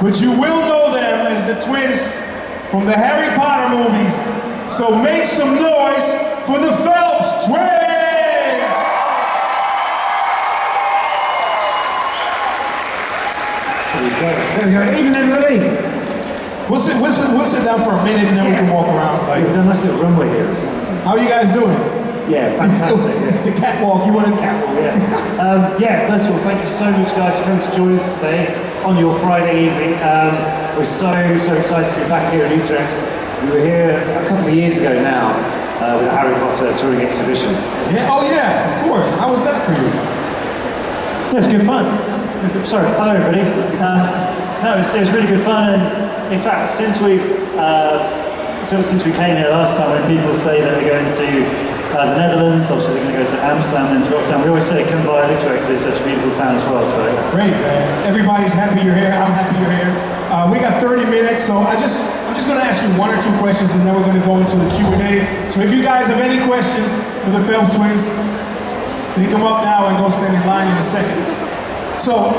but you will know them as the twins from the Harry Potter movies. So make some noise for the Phelps twins! There we go. Evening, everybody. We'll sit down for a minute and then we can walk around. We've done a nice little runway here as well. How are you guys doing? Yeah, fantastic. The catwalk, you want to catwalk? Yeah, first of all, thank you so much, guys, for coming to join us today on your Friday evening. We're so excited to be back here in Utrecht. We were here a couple of years ago now with a Harry Potter touring exhibition. Yeah, oh yeah, of course. How was that for you? Yeah, it was good fun. Sorry, hello everybody. No, it was really good fun, and in fact, since we came here last time, when people say that they're going to the Netherlands, obviously they're going to go to Amsterdam and Rotterdam, we always say come by Utrecht because it's such a beautiful town as well. So great, man. Everybody's happy you're here. I'm happy you're here. We got 30 minutes, so I'm just going to ask you one or two questions, and then we're going to go into the Q&A. So if you guys have any questions for the Phelps twins, pick them up now and go stand in line in a second. So,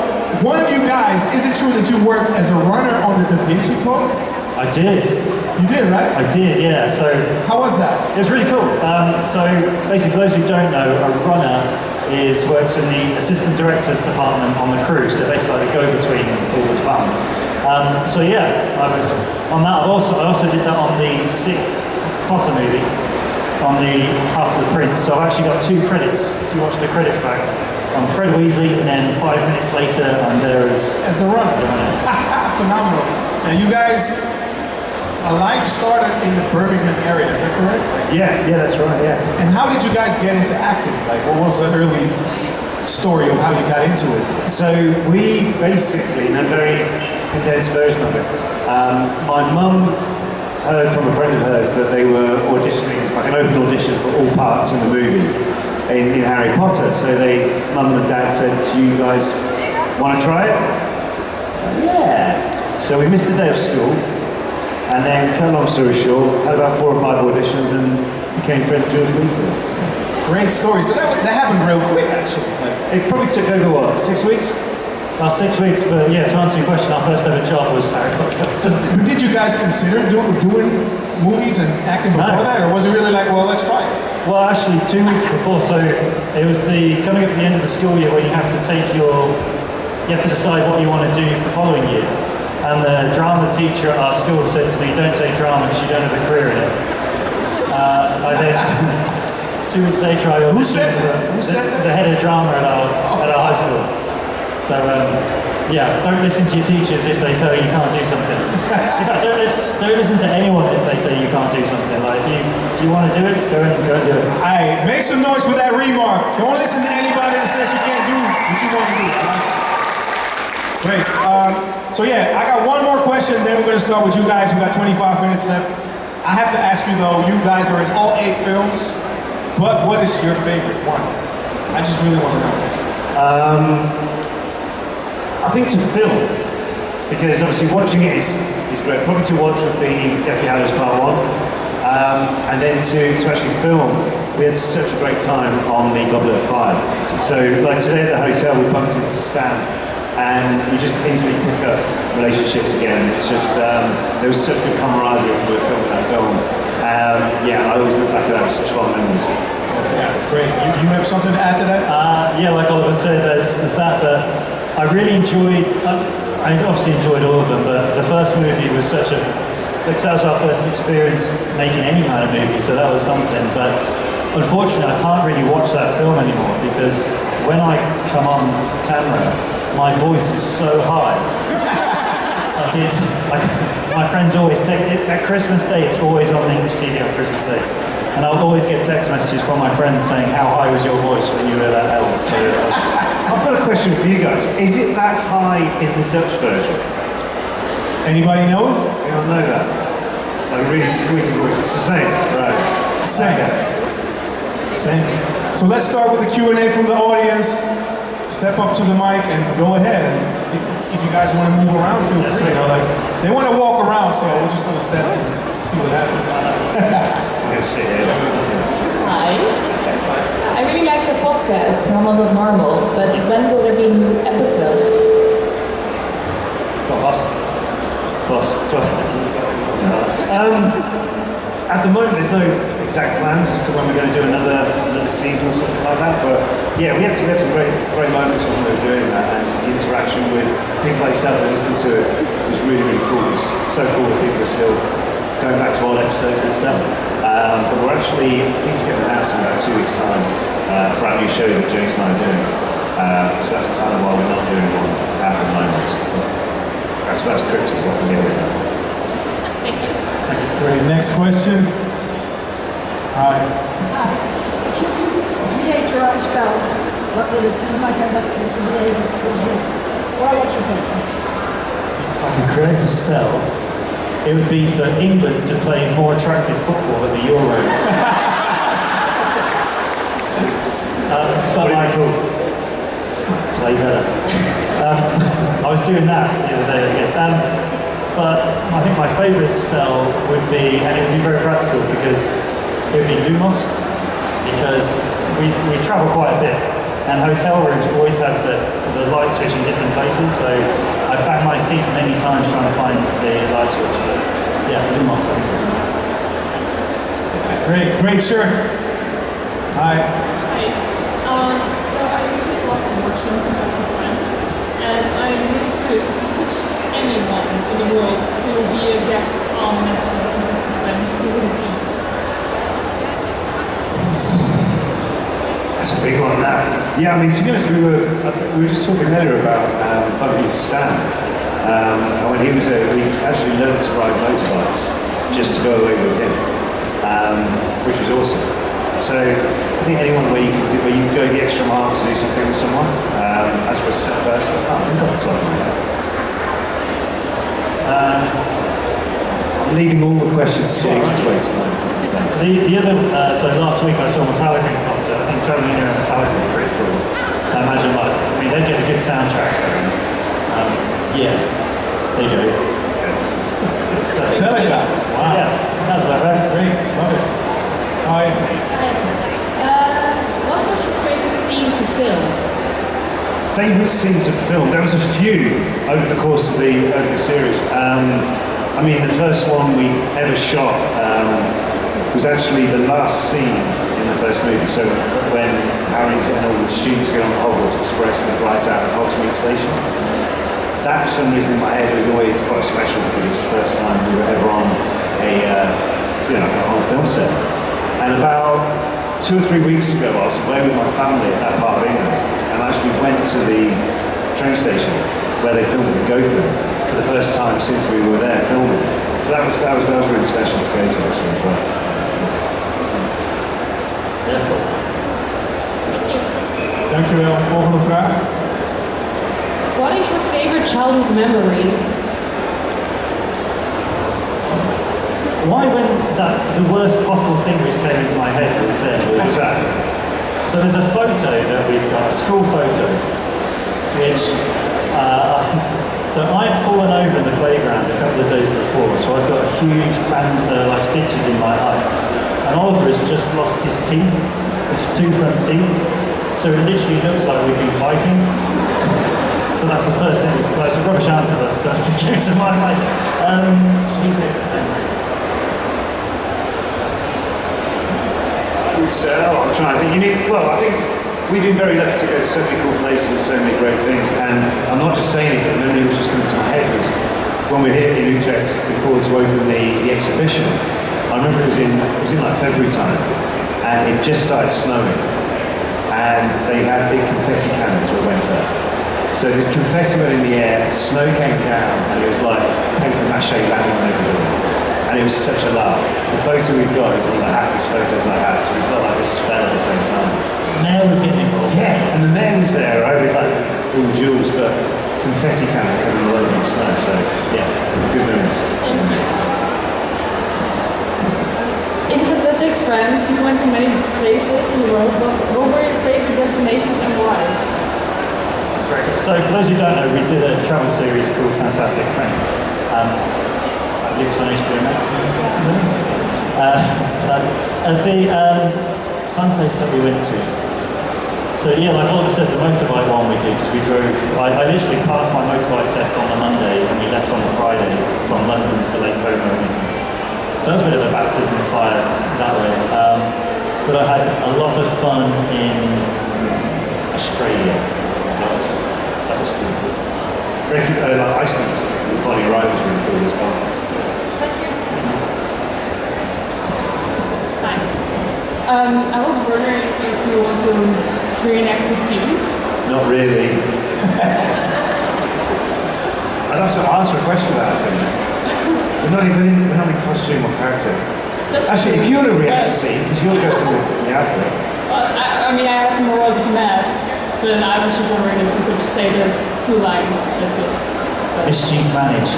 one of you guys, is it true that you worked as a runner on the Da Vinci Code? I did. You did, right? I did, yeah. So how was that? It was really cool. So basically, for those who don't know, a runner works in the assistant director's department on the crew. So they're basically like the go-between all the departments. So yeah, I was on that. I also did that on the 6th Potter movie, on the Half-Blood Prince. So I've actually got 2 credits. If you watch the credits back. I'm Fred Weasley, and then 5 minutes later, I'm there as the runner. Phenomenal. Now you guys, life started in the Birmingham area, is that correct? Yeah, that's right, yeah. And how did you guys get into acting? Like, what was the early story of how you got into it? So we basically, in a very condensed version of it, my mum heard from a friend of hers that they were auditioning, like an open audition for all parts in the movie. In Harry Potter, so mum and dad said, "Do you guys want to try it?" Yeah. So we missed a day of school, and then, cut a long story short, had about 4 or 5 auditions and became friends with George Weasley. Great story. So that happened real quick, actually. It probably took over, what, 6 weeks? About 6 weeks, but yeah, to answer your question, our first ever job was Harry Potter. So did you guys consider doing movies and acting before that, or was it really like, well, let's try it? Well, actually, 2 weeks before, so it was coming up at the end of the school year where you have to decide what you want to do the following year. And the drama teacher at our school said to me, "Don't take drama because you don't have a career in it." I then, 2 weeks later, I auditioned for the head of drama at our high school. So, yeah, don't listen to your teachers if they say you can't do something. In fact, don't listen to anyone if they say you can't do something. Like, if you want to do it, go and do it. Hey, make some noise for that remark. Don't listen to anybody that says you can't do what you want to do. Great. So yeah, I got one more question, then we're going to start with you guys. We got 25 minutes left. I have to ask you though, you guys are in all 8 films, but what is your favorite one? I just really want to know. I think to film, because obviously watching it is great. Probably to watch would be Deathly Hallows Part 1, and then to actually film. We had such a great time on the Goblet of Fire. So like today at the hotel, we bumped into Stan, and we just instantly pick up relationships again. It's just, there was such good camaraderie when we were filming that film. Yeah, I always look back at that with such fond memories. Yeah, great. You have something to add to that? Yeah, like Oliver said, there's that, but I really enjoyed, I obviously enjoyed all of them, but the first movie was that was our first experience making any kind of movie, so that was something. But unfortunately, I can't really watch that film anymore because when I come on camera, my voice is so high. My friends always take it at Christmas Day. It's always on English TV on Christmas Day, and I'll always get text messages from my friends saying, "How high was your voice when you were that old?" So, I've got a question for you guys. Is it that high in the Dutch version? Anybody knows? You don't know that. Like really squeaky voice. It's the same, right? Same. So let's start with the Q&A from the audience. Step up to the mic and go ahead. If you guys want to move around, feel free. They want to walk around, so we're just going to step and see what happens. I'm going to sit here. Hi. I really like the podcast, Normal Not Normal, but when will there be new episodes? Well, awesome. Boss, 12. At the moment, there's no exact plans as to when we're going to do another season or something like that. But yeah, we had some great moments when we were doing that, and the interaction with people like yourself that listen to it was really cool. It's so cool that people are still going back to old episodes and stuff. But we're actually, I think it's going to announce in about 2 weeks' time, a brand new show that James and I are doing. So that's kind of why we're not doing one at the moment. That's about as cryptic as I can get with that. Great. Next question. Hi. If you could create your own spell, what would it sound like and what would you be able to do? Or what's your favorite? If I could create a spell, it would be for England to play more attractive football at the Euros. But like, play better. I was doing that the other day again. But I think my favourite spell would be, and it would be very practical because it would be Lumos, because we travel quite a bit, and hotel rooms always have the light switch in different places, so I bang my feet many times trying to find the light switch. But yeah, Lumos, I think. Great shirt. Hi. Hi. So I really love watching Fantastic Friends, and I'm really curious if you could choose anyone in the world to be a guest on an episode of Fantastic Friends, who would it be? That's a big one, that. Yeah, I mean, to be honest, we were just talking earlier about Favoriete Stan. And when he was we actually learned to ride motorbikes just to go away with him, which was awesome. So I think anyone where you go the extra mile to do something with someone, as for a set person, I can't think of something like that. I'm leaving all the questions James is waiting on. The other, so last week I saw Metallica in concert. I think traveling near Metallica would be pretty cool. So I imagine they'd get a good soundtrack. Yeah, there you go. Metallica. Wow. Yeah, that's right. Great. Love it. Hi. What was your favorite scene to film? Favourite scene to film? There was a few over the course of the series. I mean, the first one we ever shot was actually the last scene in the first movie. So when Harry's and all the students go on the Hogwarts Express and right out of Hogsmeade Station. That, for some reason, in my head was always quite special because it was the first time we were ever on on a film set. And about 2 or 3 weeks ago, I was away with my family at that part of England, and I actually went to the train station where they filmed the GoPro for the first time since we were there filming. So that was really special to go to actually as well. Dankjewel. Volgende vraag. What is your favorite childhood memory? Why when the worst possible thing which came into my head was that. So there's a photo that we've got, a school photo, which, so I'd fallen over in the playground a couple of days before, so I've got a huge stitches in my eye. And Oliver has just lost his teeth, his 2 front teeth, so it literally looks like we've been fighting. So that's the first thing, that's a rubbish answer, that's the first thing that came to my mind. I'm trying to think. I think we've been very lucky to go to so many cool places and so many great things. And I'm not just saying it, but the memory was just coming to my head was when we were here in Utrecht before to open the exhibition. I remember it was in like February time, and it just started snowing, and they had big confetti cannons that went up. So this confetti went in the air, snow came down, and it was like paper mache landing on everybody. And it was such a laugh. The photo we've got is one of the happiest photos I have, because we've got like this spell at the same time. Mayor was getting involved. Yeah, and the mayor was there, right, with like all the jewels, but confetti cannon coming all over the snow, so yeah, good memories. In Fantastic Friends, you went to many places in the world, but what were your favorite destinations and why? So for those who don't know, we did a travel series called Fantastic Friends. It was on HBO Max. The fun place that we went to. So yeah, like Oliver said, the motorbike one we did because we drove. I literally passed my motorbike test on the Monday and we left on the Friday from So that was a bit of a baptism of fire that way. But I had a lot of fun in Australia. That was really cool. Like Iceland, the Bonnie Ride was really cool as well. Thank you. Hi. I was wondering if you want to reenact the scene. Not really. I'll answer a question about us. We're not in costume or character. Actually, if you want to react to scene, because you're dressed in the outfit. I mean, I have more what you meant, but I was just wondering if you could say the 2 lines. That's it. Mischief managed.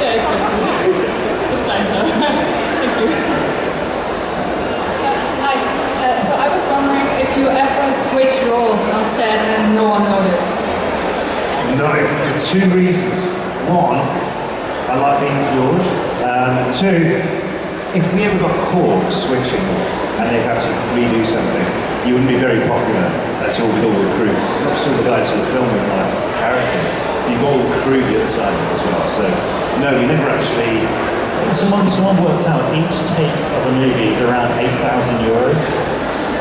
Yeah, exactly. That's fine, so. Thank you. Hi. So I was wondering if you ever switched roles on set and no one noticed. No, for 2 reasons. One, I like being George. 2, if we ever got caught switching and they'd have to redo something, you wouldn't be very popular. That's all with all the crew. It's not just all the guys who are filming like characters. You've got all the crew the other side as well. So no, we never actually. Someone worked out each take of a movie is around €8,000.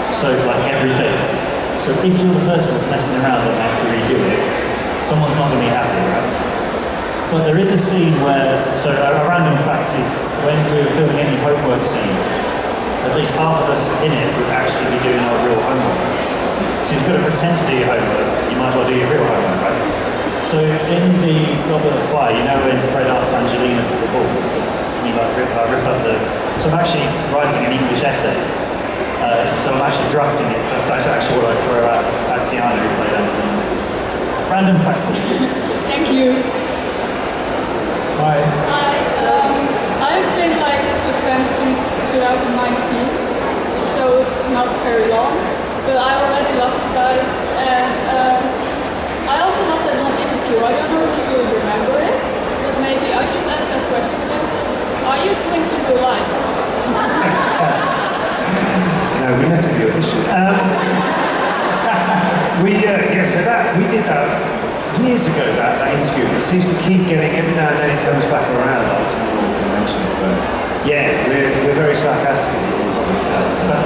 So like every take. So if you're the person that's messing around and have to redo it, someone's not going to be happy, right? But there is a scene where, so a random fact is when we were filming any homework scene, at least half of us in it would actually be doing our real homework. So you've got to pretend to do your homework, you might as well do your real homework, right? So in the Goblet of Fire, you know when Fred asks Angelina to the ball, and you like rip up the. So I'm actually writing an English essay. So I'm actually drafting it. That's actually what I throw at Tiana, who played Angelina. Random fact for you. Thank you. Hi. I've been like a fan since 2019, so it's not very long, but I already love you guys, and I also love that one interview. I don't know if you remember it, but maybe I just asked that question again. Are you twins in real life? No, we met at the audition. We did that years ago, that interview. It seems to keep getting, every now and then it comes back around. I was going to mention it, but yeah, we're very sarcastic.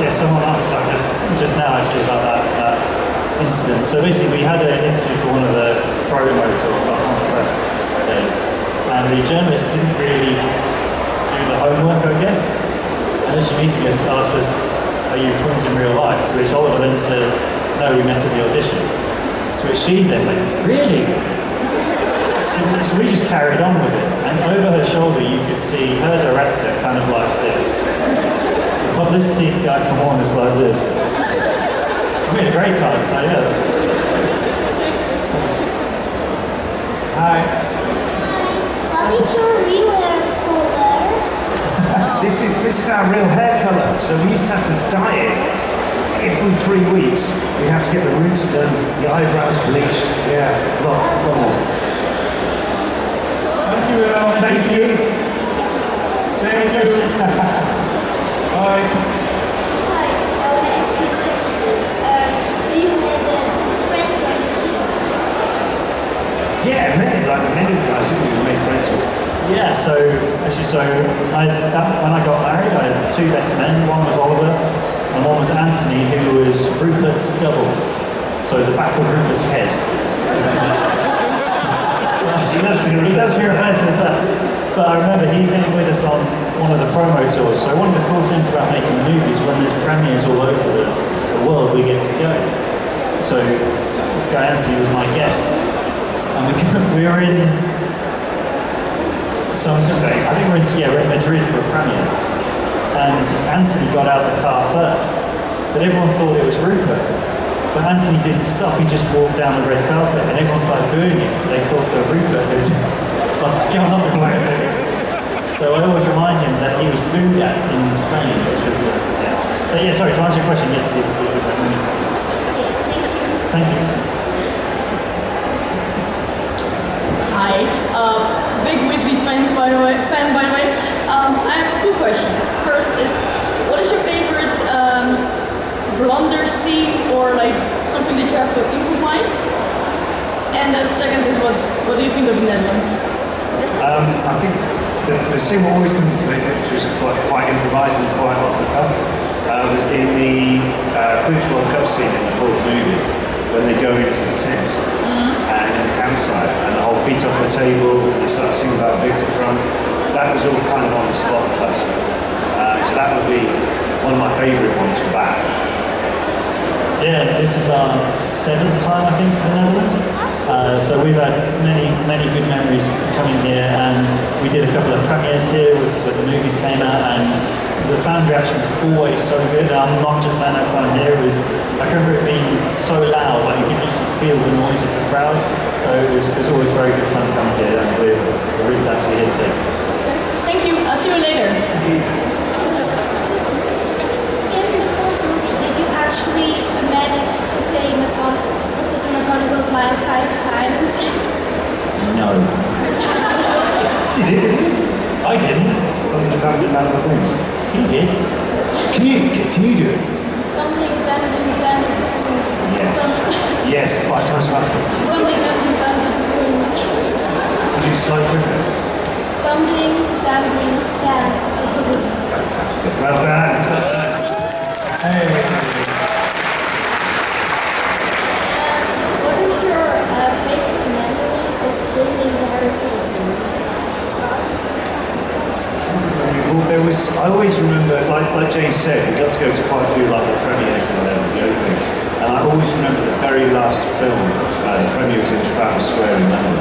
Yeah, someone asked us just now actually about that incident. So basically we had an interview for one of the promo tour, one of the press days, and the journalist didn't really do the homework, I guess. And as you're meeting us, asked us, are you twins in real life? To which Oliver then said, no, we met at the audition. To which she then went, really? So we just carried on with it. And over her shoulder, you could see her director kind of like this. The publicity guy from Warner's like this. We had a great time, so yeah. Hi. What is your real hair color? This is our real hair colour. So we used to have to dye it. Every 3 weeks, we have to get the roots done, the eyebrows bleached. Yeah, lot more. Thank you, Al. Thank you. Thank you. Bye. Hi, I want to ask you a question. Do you have some friends behind the scenes? Yeah, many guys who we made friends with. Yeah, so when I got married, I had 2 best men. One was Oliver, and one was Anthony, who was Rupert's double. So the back of Rupert's head. He does He does hear referred to as that. But I remember he came with us on one of the promo tours. So one of the cool things about making the movie is when there's premieres all over the world, we get to go. So this guy Anthony was my guest. And we were in I think we're in Madrid for a premiere. And Anthony got out of the car first. But everyone thought it was Rupert. But Anthony didn't stop, he just walked down the red carpet and everyone started booing him because they thought that Rupert had gone up and whacked him. So I always remind him that he was booed at in Spain, which was, yeah. But yeah, sorry, to answer your question, yes, we did that movie. Thank you. Hi, big Whiskey Twins fan by the way. I have 2 questions. First is, what is your favorite blunder scene I think the scene that always comes to me, which was quite improvised and quite off the cuff, was in the Quidditch World Cup scene in the fourth movie, when they go into the tent and in the campsite, and the whole feet off the table, and they start singing about Victor Crumb. That was all kind of on the spot touch. So that would be one of my favourite ones for that. Yeah, this is our 7th time, I think, to the Netherlands. So we've had many good memories coming here, and we did a couple of premieres here when the movies came out, and the fan reaction was always so good. I'm not just saying that because I'm here. I remember it being so loud, like you could actually feel the noise of the crowd. So it was always very good fun coming here, and we're really glad to be here today. Thank you. I'll see you later. In the fourth movie, did you actually manage to say Professor McGonagall's line 5 times? No. You did, didn't you? I didn't. He did. Can you do it? Bumbling, bambling, bambling, balloons. Yes, 5 times faster. Bumbling, bambling, bambling, balloons. Can you slow quicker? Bumbling, bambling, bambling, balloons. Fantastic. Well done. Hey. What is your favorite memory of filming the Harry Potter series? Well, I always remember, like James said, we got to go to quite a few like the premieres and the openings, and I always remember the very last film. The premiere was in Trafalgar Square in London,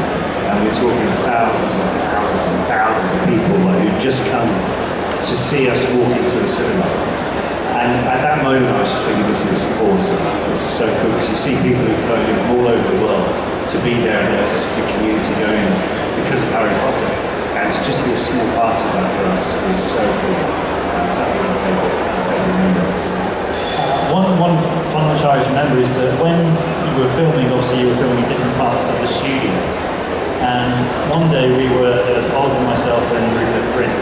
and we're talking thousands and thousands and thousands of people who'd just come to see us walk into the cinema. And at that moment, I was just thinking, this is awesome. This is so cool, because you see people who've flown in from all over the world to be there, and there's this big community going because of Harry Potter. And to just be a small part of that for us is so cool. Exactly what I remember. One fun which I always remember is that when you were filming, obviously you were filming in different parts of the studio. And one day there was Oliver, myself, and Rupert Grint,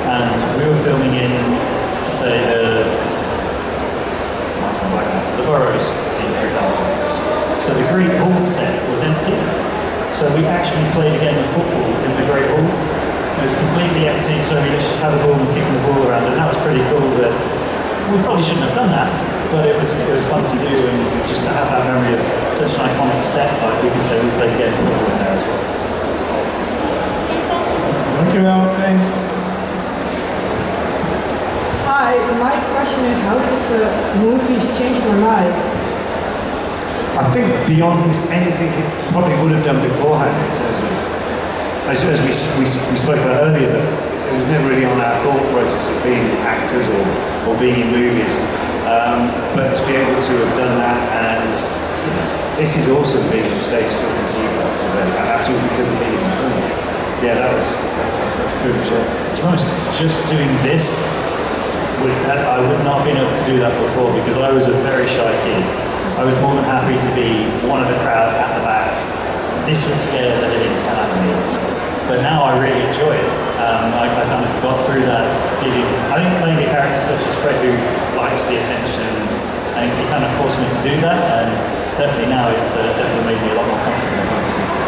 and we were filming in, say, the Burrows scene, for example. So the Great Hall set was empty. So we actually played a game of football in the Great Hall. It was completely empty, so we just had the ball and kicking the ball around, and that was pretty cool. That we probably shouldn't have done that, but it was fun to do, and just to have that memory of such an iconic set, like we can say we played a game of football in there as well. Thank you, Al. Thanks. Hi, my question is, how did the movies change your life? I think beyond anything it probably would have done beforehand in terms of, as we spoke about earlier, that it was never really on our thought process of being actors or being in movies. But to be able to have done that, and this is awesome being on stage talking to you guys today, and that's all because of being in the films. Yeah, that was pretty much it. To be honest, just doing this, I would not have been able to do that before, because I was a very shy kid. I was more than happy to be one of the crowd at the back. This would scare the living hell out of me. But now I really enjoy it. I kind of got through that feeling. I think playing a character such as Fred, who likes the attention, and it kind of forced me to do that. And definitely now it's definitely made me a lot more confident in front of people.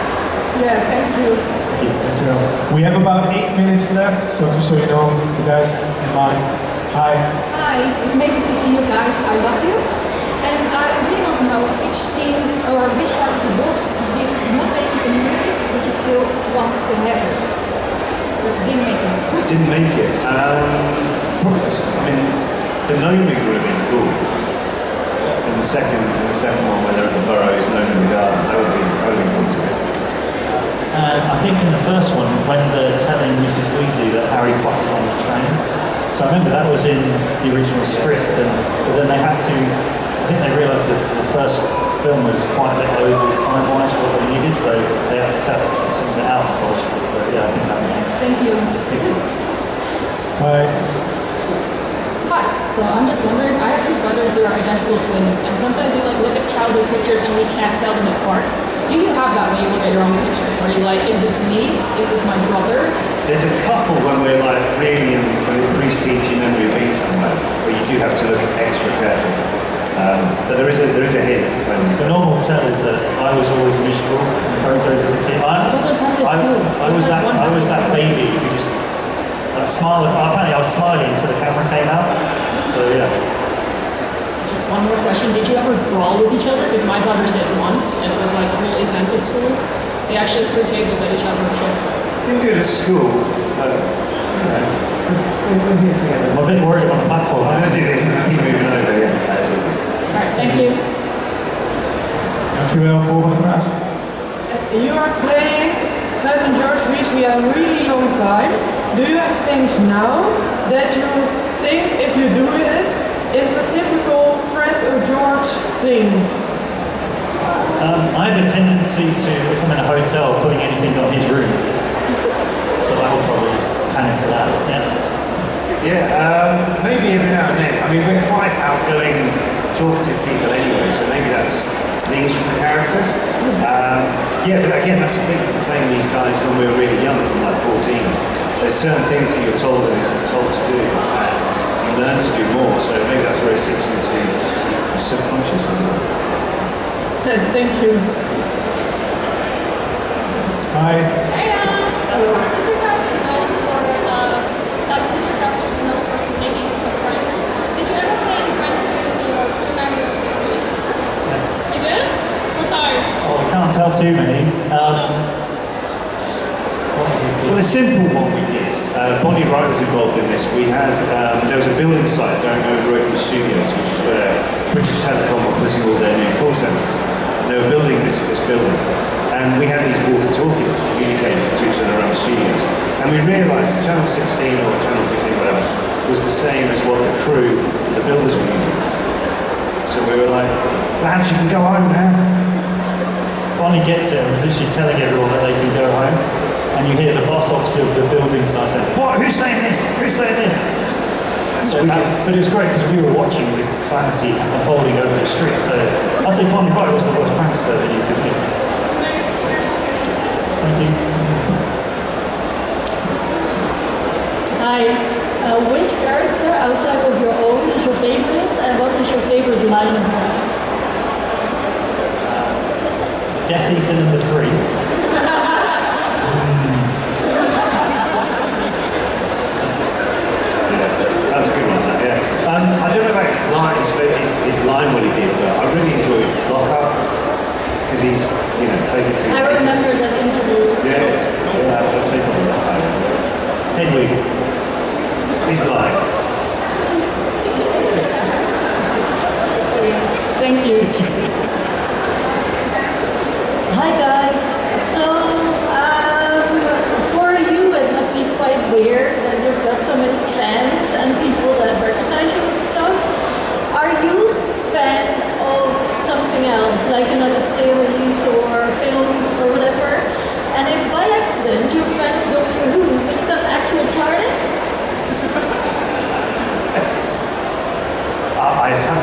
Yeah, thank you. Thank you. We have about 8 minutes left, so just so you know, you guys in line. Hi. Hi, it's amazing to see you guys. I love you. And I really want to know which scene or which part of the books did not make it in the movies, but you still want to have it. But didn't make it. Didn't make it. I mean, the gnoming would have been cool. In the second one, where they're at the Burrows, gnoming the garden, that would have been cool to me. I think in the first one, when they're telling Mrs. Weasley that Harry Potter's on the train, so I remember that was in the original script, but then they had to, I think they realised that the first film was quite a bit over time-wise for what they needed, so they had to cut some of it out, unfortunately. But yeah, I think that Yes, thank you. Hi. Hi, so I'm just wondering, I have 2 brothers who are identical twins, and sometimes we look at childhood pictures and we can't tell them apart. Do you have that when you look at your own pictures? Are you like, is this me? Is this my brother? There's a couple when we're really when it precedes your memory of being somewhere, where you do have to look extra carefully. But there is a hint. The normal tell is that I was always miserable in photos as a kid. Others have this too. I was that baby who just smiled. Apparently, I was smiling until the camera came out. So yeah. Just one more question. Did you ever brawl with each other? Because my brothers did once, and it was like a whole event at school. They actually threw tables at each other and shit. Didn't do it at school. We're here together. I'm a bit worried on the platform. I'm going to do this and keep moving over. Yeah, that's all. Alright, thank you. Dankjewel, volgende vraag. You are playing Fred and George recently a really long time. Do you have things now that you think if you do it, it's a typical Fred or George thing? I have a tendency to, if I'm in a hotel, putting anything on his room. So I will probably pan into that. Yeah. Yeah, maybe every now and then. I mean, we're quite outgoing, talkative people anyway, so maybe that's things from the characters. Yeah, but again, that's the thing of playing these guys when we were really young, from like 14. There's certain things that you're told to do, and you learn to do more. So maybe that's where it seeps into your subconscious as well. Thank you. Hi. Since you guys were known for, since your characters were known for making some friends, did you ever play any friends in your crew members? You did? What time? Oh, I can't tell too many. What was it? Well, a simple one we did. Bonnie Wright was involved in this. We had, there was a building site going over the studios, which is where British Telecom were putting all their new call centres. And they were building this building. And we had these walkie-talkies to communicate to each other around the studios. And we realised that Channel 16 or Channel 15, whatever, was the same as what the crew, the builders were using. So we were like, lads, you can go home now. Bonnie gets it and was literally telling everyone that they can go home. And you hear the boss officer of the building start saying, "What? Who's saying this? Who's saying this?" So but it was great because we were watching the calamity unfolding over the street. So I'd say Bonnie Wright was the worst prankster that you could be. Thank you. Hi. Which character outside of your own is your favorite, and what is your favorite line of mine? Death Eater number 3. That's a good one, yeah. I don't know about his line what he did, but I really enjoyed Lockup because he's, fake it to I remember that interview. Yeah, I'd say probably Lockup. Hedwig. He's alive. Thank you. Hi guys. So, for you it must be quite weird that you've got so many fans and people that recognize you and stuff. Are you fans of something else, like another series or films or whatever? And if by accident you're a fan of Doctor Who, you've got actual TARDIS?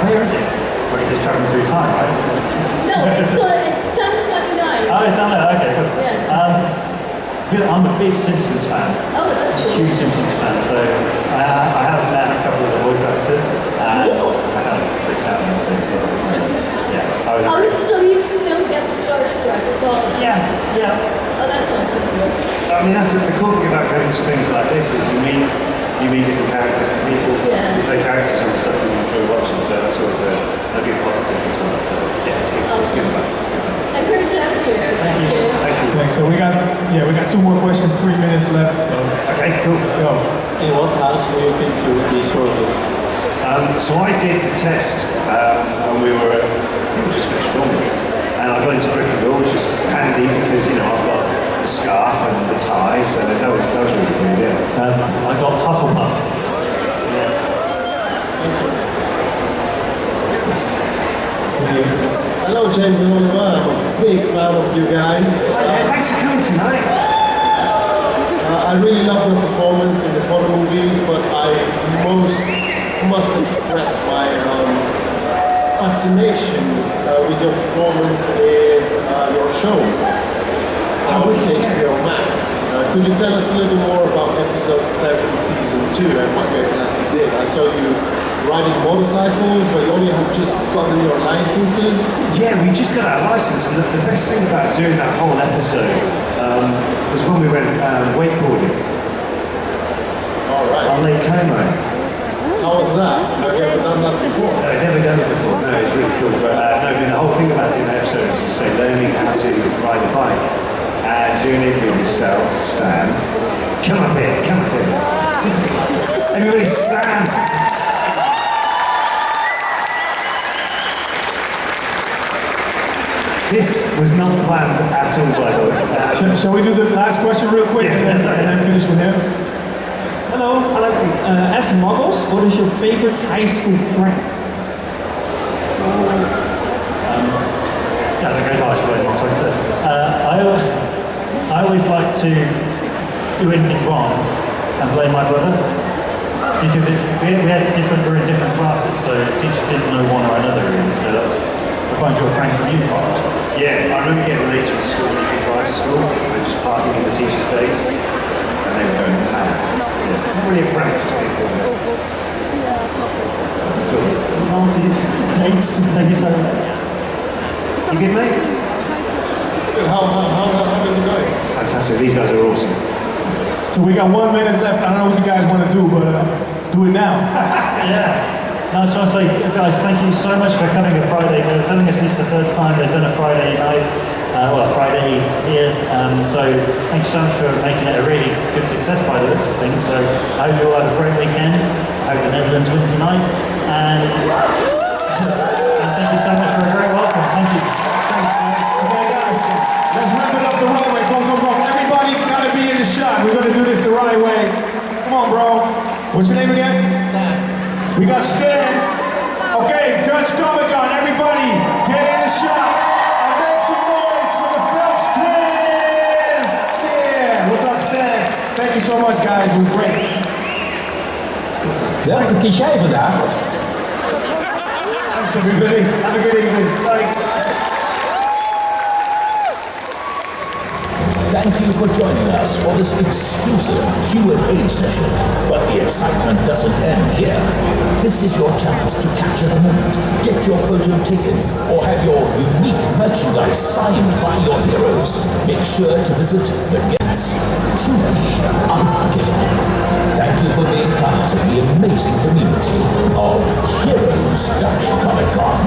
Where is it? Where he's just traveling through time, right? No, it's 1029. Oh, it's down there. Okay, cool. Yeah. I'm a big Simpsons fan. Oh, that's A cool. huge Simpsons fan. So I have met a couple of the voice actors, and Cool. I kind of freaked out and everything. So yeah, I was. Oh, so you still get starstruck as well? Yeah. Oh, that's awesome. I mean, that's the cool thing about going to things like this is you meet different characters, different people. Yeah. You play characters and stuff that you enjoy watching, so that's always a good positive as well. So yeah, it's good. It's good fun. And great to have you here. Thank you. Thank you. Thanks. So we got 2 more questions, 3 minutes left. So Okay, cool. let's go. In what house do you think you would be sorted? So I did the test when we just finished filming, and I got into Gryffindor, which was handy because I've got the scarf and the tie, so that was really cool. Yeah. I got Hufflepuff. Hello, James and Oliver. I'm a big fan of you guys. Thanks for coming tonight. I really love your performance in the Potter movies, but I must express my fascination with your performance in your show on HBO Max. Could you tell us a little more about episode 7, season 2, and what you exactly did? I saw you riding motorcycles, but you only have just gotten your licenses. Yeah, we just got our license, and the best thing about doing that whole episode was when we went wakeboarding All right. on Lake Como. How was that? Have you ever done that before? No, I've never done it before. No, it's really cool. But no, I mean, the whole thing about doing that episode is you say learning how to ride a bike and doing it with yourself. Stand. Come up here. Come up here. Everybody stand. This was not planned at all, by the way. Shall we do the last question real quick Yes, and then finish with him? Hello, as muggles, what is your favorite high school prank? Yeah, I'm going to ask you what I said. I always like to do anything wrong and blame my brother because we're in different classes, so teachers didn't know one or another really. So that's I find you a prank from you, Carl. Yeah, I remember getting later at school, you could drive to school and just parking in the teacher's base, and they were going mad. Yeah, not really a prank, just people. Thank you so much. You good, mate? How is it going? Fantastic, these guys are awesome. So we got 1 minute left. I don't know what you guys want to do, but do it now. Yeah. No, I just want to say, guys, thank you so much for coming on Friday. They were telling us this is the first time they've done a Friday night, Friday here. So thank you so much for making it a really good success by the looks of things. So I hope you all have a great weekend. I hope the Netherlands win tonight. And thank you so much for a great welcome. Thank you. Thanks, guys. Okay, guys, let's wrap it up the right way. Come. Everybody gotta be in the shot. We're gonna do this the right way. Come on, bro. What's your name again? Stan. We got Stan. Okay, Dutch Comic Con. Everybody, get in the shot and make some noise for the Phelps twins. Yeah. What's up, Stan? Thank you so much, guys. It was great. Welke kies jij vandaag? Thanks everybody, have a good evening. Bye. Thank you for joining us for this exclusive Q&A session. But the excitement doesn't end here. This is your chance to capture the moment, get your photo taken, or have your unique merchandise signed by your heroes. Make sure to visit the guests. Truly unforgettable. Thank you for being part of the amazing community of Heroes Dutch Comic Con.